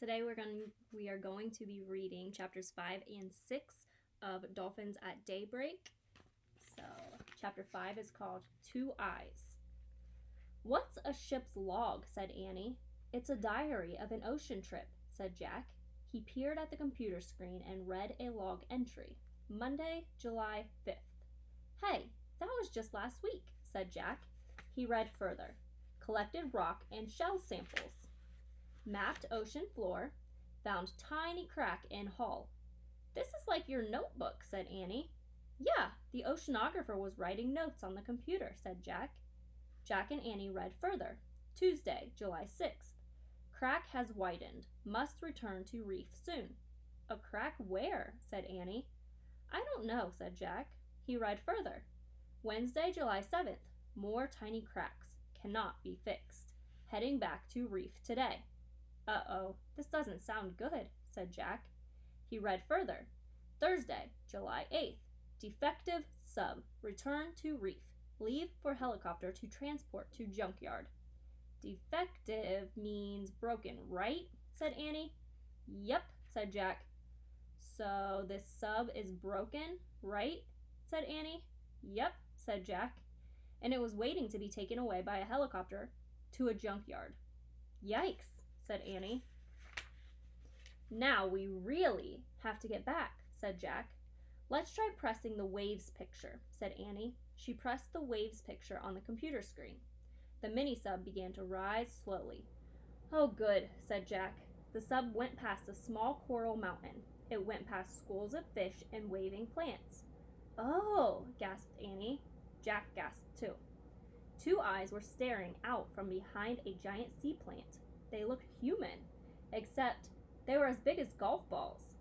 Today we are going to be reading chapters 5 and 6 of Dolphins at Daybreak. So, chapter 5 is called Two Eyes. "What's a ship's log?" said Annie. "It's a diary of an ocean trip," said Jack. He peered at the computer screen and read a log entry. Monday, July 5th. "Hey, that was just last week," said Jack. He read further. "Collected rock and shell samples. Mapped ocean floor. Found tiny crack in hull." "This is like your notebook," said Annie. "Yeah, the oceanographer was writing notes on the computer," said Jack. Jack and Annie read further. Tuesday, July 6th. "Crack has widened. Must return to reef soon." "A crack where?" said Annie. "I don't know," said Jack. He read further. Wednesday, July 7th. "More tiny cracks. Cannot be fixed. Heading back to reef today." "Uh-oh, this doesn't sound good," said Jack. He read further. Thursday, July 8th. "Defective sub. Return to reef. Leave for helicopter to transport to junkyard." "Defective means broken, right?" said Annie. "Yep," said Jack. "So this sub is broken, right?" said Annie. "Yep," said Jack. "And it was waiting to be taken away by a helicopter to a junkyard." "Yikes," said Annie. "Now we really have to get back," said Jack. "Let's try pressing the waves picture," said Annie. She pressed the waves picture on the computer screen. The mini-sub began to rise slowly. "Oh, good," said Jack. The sub went past a small coral mountain. It went past schools of fish and waving plants. "Oh," gasped Annie. Jack gasped too. Two eyes were staring out from behind a giant sea plant. They looked human, except they were as big as golf balls.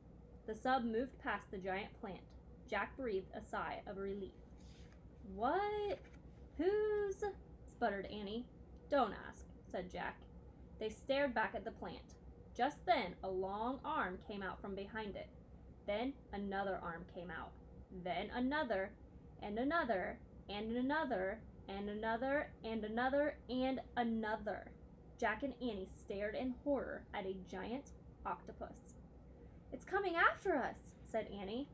The sub moved past the giant plant. Jack breathed a sigh of relief. "What? Who's?" sputtered Annie. "Don't ask," said Jack. They stared back at the plant. Just then, a long arm came out from behind it. Then another arm came out. Then another, and another, and another, and another, and another, and another. Jack and Annie stared in horror at a giant octopus. "It's coming after us," said Annie.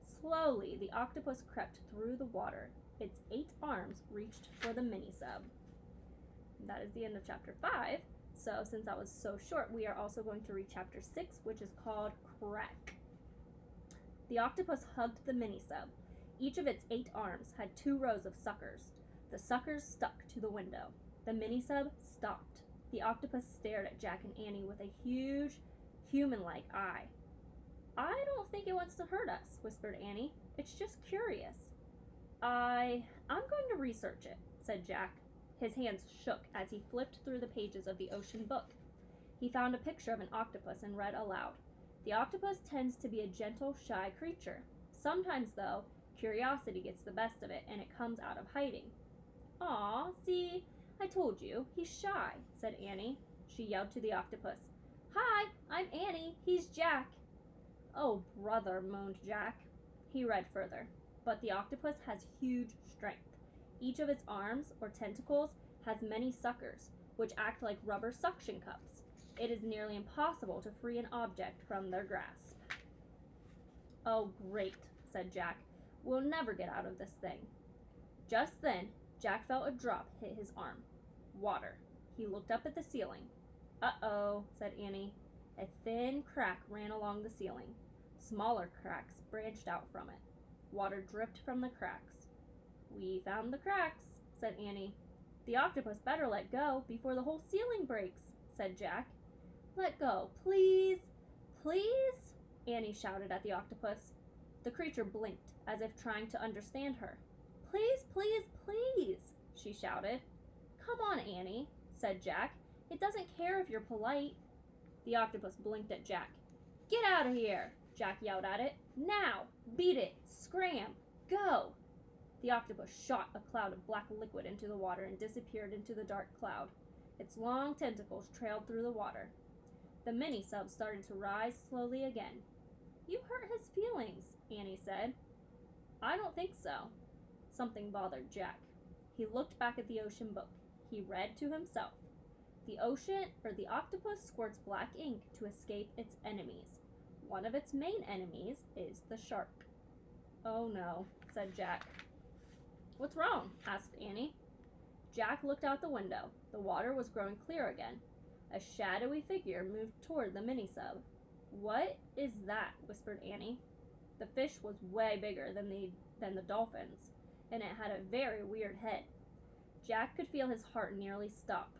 Slowly, the octopus crept through the water. Its 8 arms reached for the mini-sub. That is the end of chapter 5. So since that was so short, we are also going to read chapter 6, which is called Crack. The octopus hugged the mini-sub. Each of its 8 arms had 2 rows of suckers. The suckers stuck to the window. The mini-sub stopped. The octopus stared at Jack and Annie with a huge, human-like eye. "I don't think it wants to hurt us," whispered Annie. "It's just curious." I'm going to research it," said Jack. His hands shook as he flipped through the pages of the ocean book. He found a picture of an octopus and read aloud. "The octopus tends to be a gentle, shy creature. Sometimes, though, curiosity gets the best of it and it comes out of hiding." "Aw, see? I told you, he's shy," said Annie. She yelled to the octopus. "Hi, I'm Annie. He's Jack." "Oh, brother," moaned Jack. He read further. "But the octopus has huge strength. Each of its arms, or tentacles, has many suckers, which act like rubber suction cups. It is nearly impossible to free an object from their grasp." "Oh, great," said Jack. "We'll never get out of this thing." Just then, Jack felt a drop hit his arm. Water. He looked up at the ceiling. "Uh-oh," said Annie. A thin crack ran along the ceiling. Smaller cracks branched out from it. Water dripped from the cracks. "We found the cracks," said Annie. "The octopus better let go before the whole ceiling breaks," said Jack. "Let go, please, please," Annie shouted at the octopus. The creature blinked, as if trying to understand her. "Please, please, please," she shouted. "Come on, Annie," said Jack. "It doesn't care if you're polite." The octopus blinked at Jack. "Get out of here," Jack yelled at it. "Now! Beat it! Scram! Go!" The octopus shot a cloud of black liquid into the water and disappeared into the dark cloud. Its long tentacles trailed through the water. The mini-sub started to rise slowly again. "You hurt his feelings," Annie said. "I don't think so." Something bothered Jack. He looked back at the ocean book. He read to himself. The octopus squirts black ink to escape its enemies. One of its main enemies is the shark. Oh no, said Jack. What's wrong? Asked Annie. Jack looked out the window. The water was growing clear again. A shadowy figure moved toward the mini-sub. What is that? Whispered Annie. The fish was way bigger than the dolphins, and it had a very weird head. Jack could feel his heart nearly stop.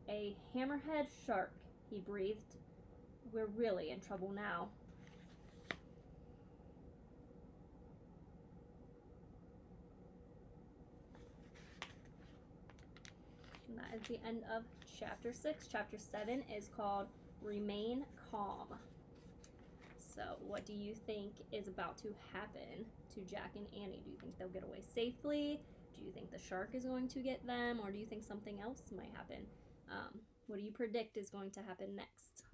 A hammerhead shark, he breathed. We're really in trouble now. And that is the end of chapter 6. Chapter 7 is called Remain Calm. So, what do you think is about to happen to Jack and Annie? Do you think they'll get away safely? Do you think the shark is going to get them? Or do you think something else might happen? What do you predict is going to happen next?